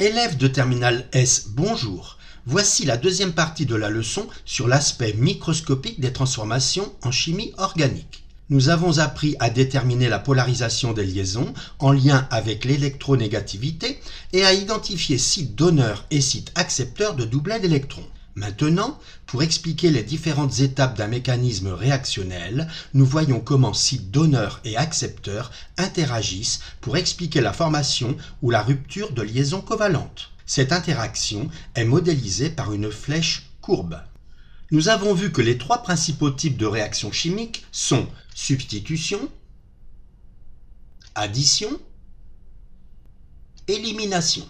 Élèves de terminale S, bonjour. Voici la deuxième partie de la leçon sur l'aspect microscopique des transformations en chimie organique. Nous avons appris à déterminer la polarisation des liaisons en lien avec l'électronégativité et à identifier site donneur et site accepteur de doublets d'électrons. Maintenant, pour expliquer les différentes étapes d'un mécanisme réactionnel, nous voyons comment sites donneur et accepteur interagissent pour expliquer la formation ou la rupture de liaisons covalentes. Cette interaction est modélisée par une flèche courbe. Nous avons vu que les trois principaux types de réactions chimiques sont substitution, addition, élimination.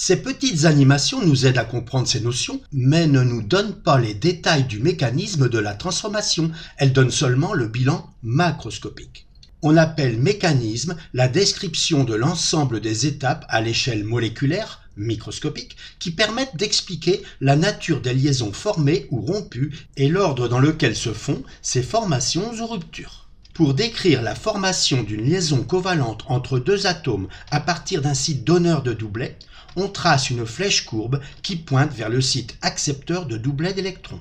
Ces petites animations nous aident à comprendre ces notions, mais ne nous donnent pas les détails du mécanisme de la transformation. Elles donnent seulement le bilan macroscopique. On appelle mécanisme la description de l'ensemble des étapes à l'échelle moléculaire, microscopique, qui permettent d'expliquer la nature des liaisons formées ou rompues et l'ordre dans lequel se font ces formations ou ruptures. Pour décrire la formation d'une liaison covalente entre deux atomes à partir d'un site donneur de doublet, on trace une flèche courbe qui pointe vers le site accepteur de doublet d'électrons.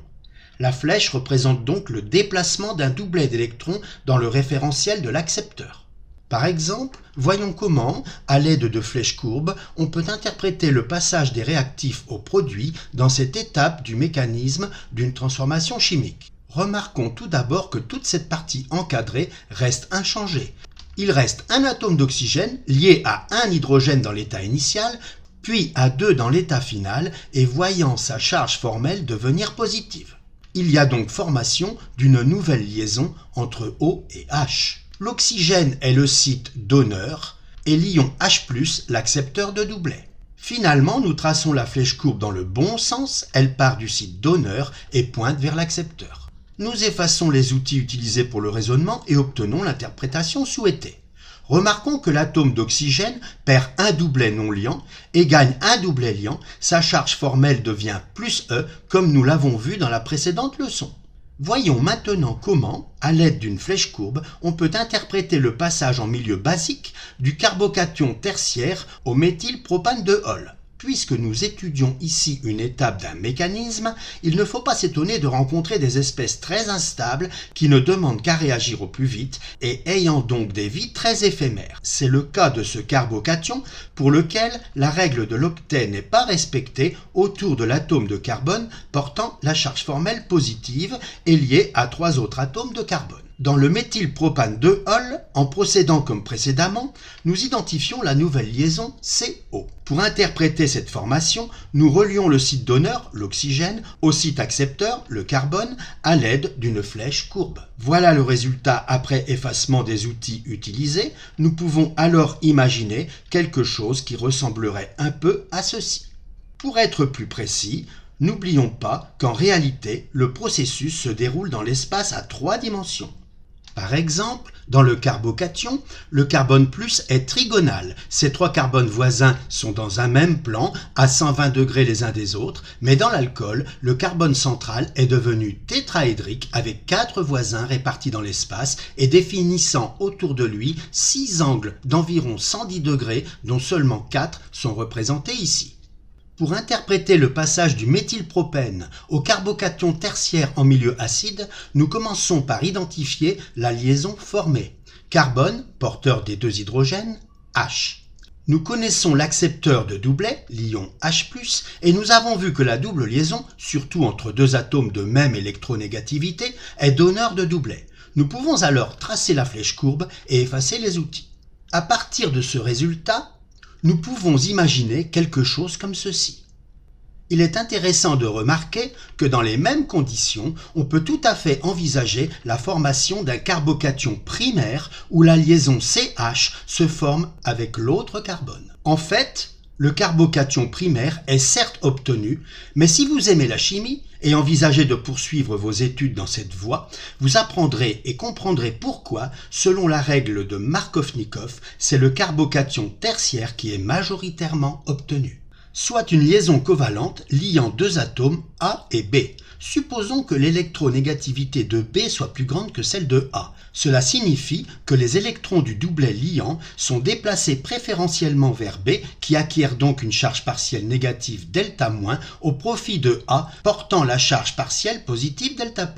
La flèche représente donc le déplacement d'un doublet d'électrons dans le référentiel de l'accepteur. Par exemple, voyons comment, à l'aide de flèches courbes, on peut interpréter le passage des réactifs aux produits dans cette étape du mécanisme d'une transformation chimique. Remarquons tout d'abord que toute cette partie encadrée reste inchangée. Il reste un atome d'oxygène lié à un hydrogène dans l'état initial, puis à 2 dans l'état final et voyant sa charge formelle devenir positive. Il y a donc formation d'une nouvelle liaison entre O et H. L'oxygène est le site donneur et l'ion H+, l'accepteur de doublet. Finalement, nous traçons la flèche courbe dans le bon sens, elle part du site donneur et pointe vers l'accepteur. Nous effaçons les outils utilisés pour le raisonnement et obtenons l'interprétation souhaitée. Remarquons que l'atome d'oxygène perd un doublet non liant et gagne un doublet liant, sa charge formelle devient plus E comme nous l'avons vu dans la précédente leçon. Voyons maintenant comment, à l'aide d'une flèche courbe, on peut interpréter le passage en milieu basique du carbocation tertiaire au méthylpropane-2-ol. Puisque nous étudions ici une étape d'un mécanisme, il ne faut pas s'étonner de rencontrer des espèces très instables qui ne demandent qu'à réagir au plus vite et ayant donc des vies très éphémères. C'est le cas de ce carbocation pour lequel la règle de l'octet n'est pas respectée autour de l'atome de carbone portant la charge formelle positive et lié à 3 autres atomes de carbone. Dans le méthylpropane-2-ol, en procédant comme précédemment, nous identifions la nouvelle liaison CO. Pour interpréter cette formation, nous relions le site donneur, l'oxygène, au site accepteur, le carbone, à l'aide d'une flèche courbe. Voilà le résultat après effacement des outils utilisés. Nous pouvons alors imaginer quelque chose qui ressemblerait un peu à ceci. Pour être plus précis, n'oublions pas qu'en réalité, le processus se déroule dans l'espace à 3 dimensions. Par exemple, dans le carbocation, le carbone plus est trigonal. Ces 3 carbones voisins sont dans un même plan, à 120 degrés les uns des autres, mais dans l'alcool, le carbone central est devenu tétraédrique avec 4 voisins répartis dans l'espace et définissant autour de lui 6 angles d'environ 110 degrés, dont seulement 4 sont représentés ici. Pour interpréter le passage du méthylpropène au carbocation tertiaire en milieu acide, nous commençons par identifier la liaison formée. Carbone, porteur des 2 hydrogènes, H. Nous connaissons l'accepteur de doublet, l'ion H+, et nous avons vu que la double liaison, surtout entre 2 atomes de même électronégativité, est donneur de doublet. Nous pouvons alors tracer la flèche courbe et effacer les outils. À partir de ce résultat, nous pouvons imaginer quelque chose comme ceci. Il est intéressant de remarquer que dans les mêmes conditions, on peut tout à fait envisager la formation d'un carbocation primaire où la liaison CH se forme avec l'autre carbone. En fait, le carbocation primaire est certes obtenu, mais si vous aimez la chimie et envisagez de poursuivre vos études dans cette voie, vous apprendrez et comprendrez pourquoi, selon la règle de Markovnikov, c'est le carbocation tertiaire qui est majoritairement obtenu. soit une liaison covalente liant deux atomes A et B. Supposons que l'électronégativité de B soit plus grande que celle de A. Cela signifie que les électrons du doublet liant sont déplacés préférentiellement vers B, qui acquiert donc une charge partielle négative delta- au profit de A portant la charge partielle positive delta+.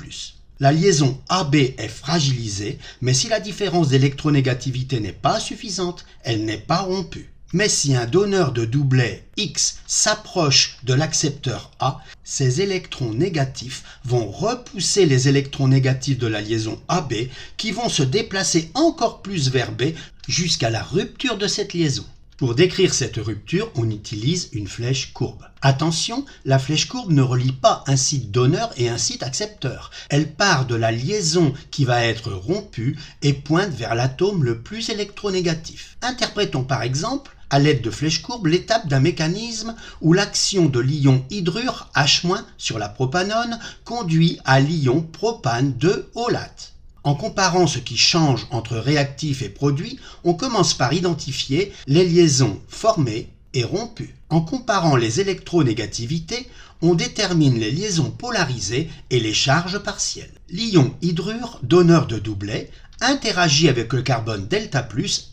La liaison AB est fragilisée, mais si la différence d'électronégativité n'est pas suffisante, elle n'est pas rompue. Mais si un donneur de doublet X s'approche de l'accepteur A, ces électrons négatifs vont repousser les électrons négatifs de la liaison AB qui vont se déplacer encore plus vers B jusqu'à la rupture de cette liaison. Pour décrire cette rupture, on utilise une flèche courbe. Attention, la flèche courbe ne relie pas un site donneur et un site accepteur. Elle part de la liaison qui va être rompue et pointe vers l'atome le plus électronégatif. Interprétons par exemple, à l'aide de flèches courbes, l'étape d'un mécanisme où l'action de l'ion hydrure H- sur la propanone conduit à l'ion propane 2-olate. En comparant ce qui change entre réactif et produit, on commence par identifier les liaisons formées et rompues. En comparant les électronégativités, on détermine les liaisons polarisées et les charges partielles. L'ion hydrure, donneur de doublet, interagit avec le carbone delta+,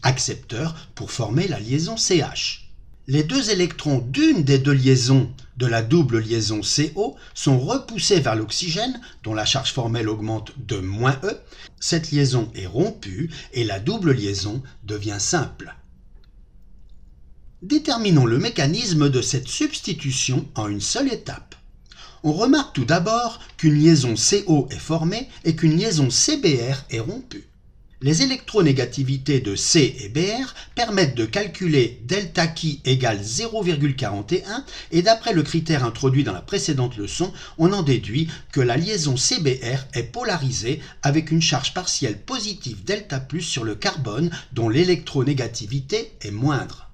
accepteur, pour former la liaison CH. Les deux électrons d'une des deux liaisons de la double liaison CO sont repoussés vers l'oxygène, dont la charge formelle augmente de -E. Cette liaison est rompue et la double liaison devient simple. Déterminons le mécanisme de cette substitution en une seule étape. On remarque tout d'abord qu'une liaison CO est formée et qu'une liaison CBr est rompue. Les électronégativités de C et Br permettent de calculer delta chi égale 0,41 et d'après le critère introduit dans la précédente leçon, on en déduit que la liaison CBr est polarisée avec une charge partielle positive delta+ sur le carbone dont l'électronégativité est moindre.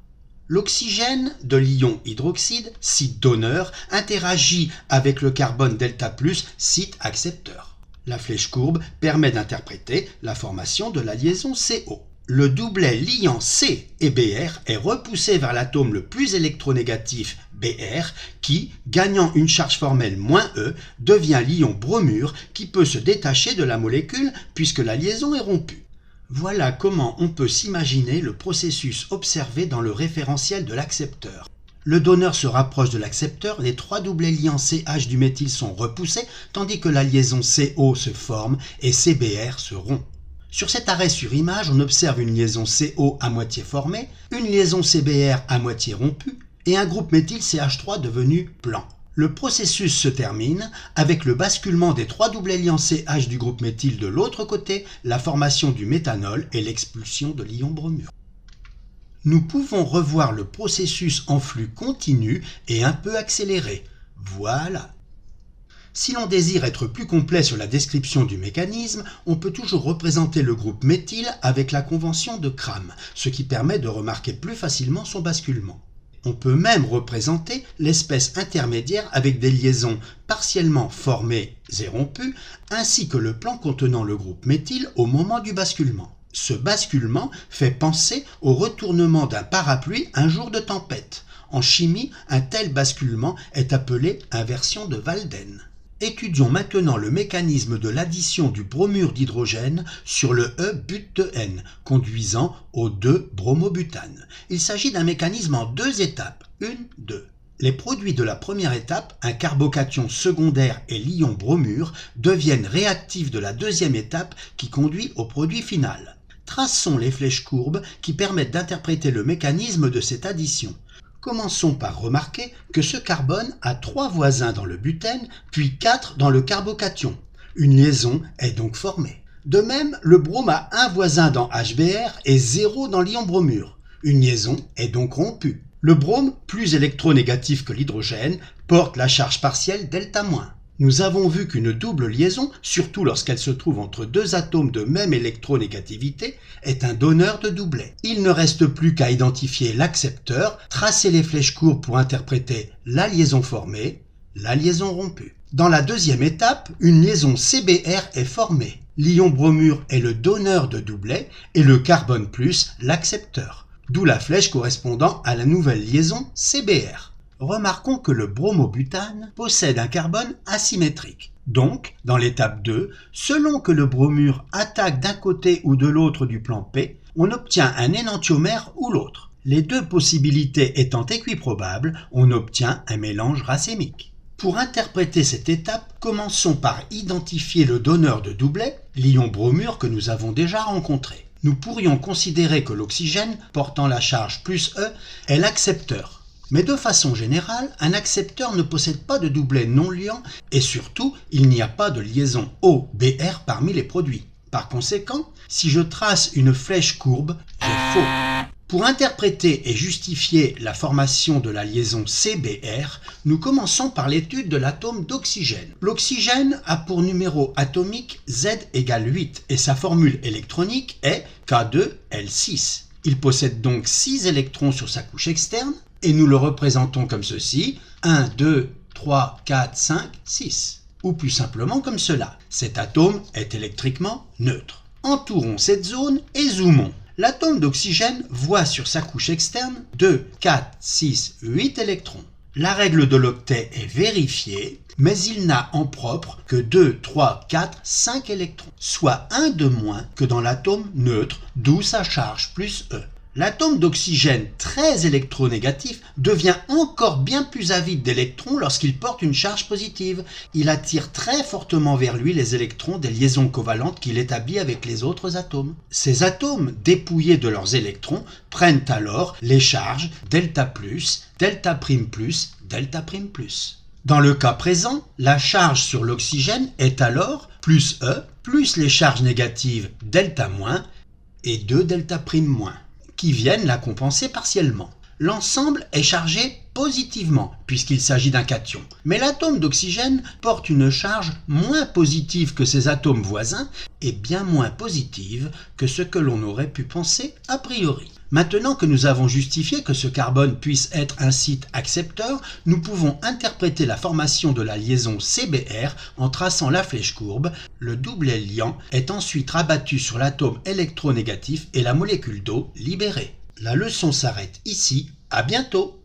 L'oxygène de l'ion hydroxyde, site donneur, interagit avec le carbone delta+, site accepteur. La flèche courbe permet d'interpréter la formation de la liaison CO. Le doublet liant C et Br est repoussé vers l'atome le plus électronégatif Br qui, gagnant une charge formelle -E, devient l'ion bromure qui peut se détacher de la molécule puisque la liaison est rompue. Voilà comment on peut s'imaginer le processus observé dans le référentiel de l'accepteur. Le donneur se rapproche de l'accepteur, les trois doublets liants CH du méthyle sont repoussés, tandis que la liaison CO se forme et CBr se rompt. Sur cet arrêt sur image, on observe une liaison CO à moitié formée, une liaison CBr à moitié rompue et un groupe méthyle CH3 devenu blanc. Le processus se termine avec le basculement des trois doublets liants CH du groupe méthyle de l'autre côté, la formation du méthanol et l'expulsion de l'ion bromure. Nous pouvons revoir le processus en flux continu et un peu accéléré. Voilà. Si l'on désire être plus complet sur la description du mécanisme, on peut toujours représenter le groupe méthyle avec la convention de Kram, ce qui permet de remarquer plus facilement son basculement. On peut même représenter l'espèce intermédiaire avec des liaisons partiellement formées et rompues, ainsi que le plan contenant le groupe méthyle au moment du basculement. Ce basculement fait penser au retournement d'un parapluie un jour de tempête. En chimie, un tel basculement est appelé inversion de Walden. Étudions maintenant le mécanisme de l'addition du bromure d'hydrogène sur le E-but-N, conduisant au 2-bromobutane. Il s'agit d'un mécanisme en deux étapes, 1-2. Les produits de la première étape, un carbocation secondaire et l'ion bromure, deviennent réactifs de la deuxième étape qui conduit au produit final. Traçons les flèches courbes qui permettent d'interpréter le mécanisme de cette addition. Commençons par remarquer que ce carbone a 3 voisins dans le butène, puis 4 dans le carbocation. Une liaison est donc formée. De même, le brome a un voisin dans HBr et 0 dans l'ion bromure. Une liaison est donc rompue. Le brome, plus électronégatif que l'hydrogène, porte la charge partielle delta-. Nous avons vu qu'une double liaison, surtout lorsqu'elle se trouve entre deux atomes de même électronégativité, est un donneur de doublet. Il ne reste plus qu'à identifier l'accepteur, tracer les flèches courbes pour interpréter la liaison formée, la liaison rompue. Dans la deuxième étape, une liaison CBr est formée. L'ion bromure est le donneur de doublet et le carbone plus l'accepteur. D'où la flèche correspondant à la nouvelle liaison CBr. remarquons que le bromobutane possède un carbone asymétrique. Donc, dans l'étape 2, selon que le bromure attaque d'un côté ou de l'autre du plan P, on obtient un énantiomère ou l'autre. Les deux possibilités étant équiprobables, on obtient un mélange racémique. Pour interpréter cette étape, commençons par identifier le donneur de doublet, l'ion bromure que nous avons déjà rencontré. Nous pourrions considérer que l'oxygène, portant la charge plus E, est l'accepteur. Mais de façon générale, un accepteur ne possède pas de doublet non liant et surtout, il n'y a pas de liaison O-Br parmi les produits. Par conséquent, si je trace une flèche courbe, j'ai faux. Pour interpréter et justifier la formation de la liaison CBr, nous commençons par l'étude de l'atome d'oxygène. L'oxygène a pour numéro atomique Z égale 8 et sa formule électronique est K2L6. Il possède donc 6 électrons sur sa couche externe et nous le représentons comme ceci, 1, 2, 3, 4, 5, 6. Ou plus simplement comme cela, cet atome est électriquement neutre. Entourons cette zone et zoomons. L'atome d'oxygène voit sur sa couche externe 2, 4, 6, 8 électrons. La règle de l'octet est vérifiée, mais il n'a en propre que 2, 3, 4, 5 électrons, soit un de moins que dans l'atome neutre, d'où sa charge plus E. L'atome d'oxygène très électronégatif devient encore bien plus avide d'électrons lorsqu'il porte une charge positive. Il attire très fortement vers lui les électrons des liaisons covalentes qu'il établit avec les autres atomes. Ces atomes, dépouillés de leurs électrons, prennent alors les charges delta+, delta'+, delta'+. Dans le cas présent, la charge sur l'oxygène est alors plus E, plus les charges négatives delta- et 2 delta'-, qui viennent la compenser partiellement. L'ensemble est chargé positivement, puisqu'il s'agit d'un cation. Mais l'atome d'oxygène porte une charge moins positive que ses atomes voisins et bien moins positive que ce que l'on aurait pu penser a priori. Maintenant que nous avons justifié que ce carbone puisse être un site accepteur, nous pouvons interpréter la formation de la liaison CBr en traçant la flèche courbe. Le doublet liant est ensuite rabattu sur l'atome électronégatif et la molécule d'eau libérée. La leçon s'arrête ici. À bientôt!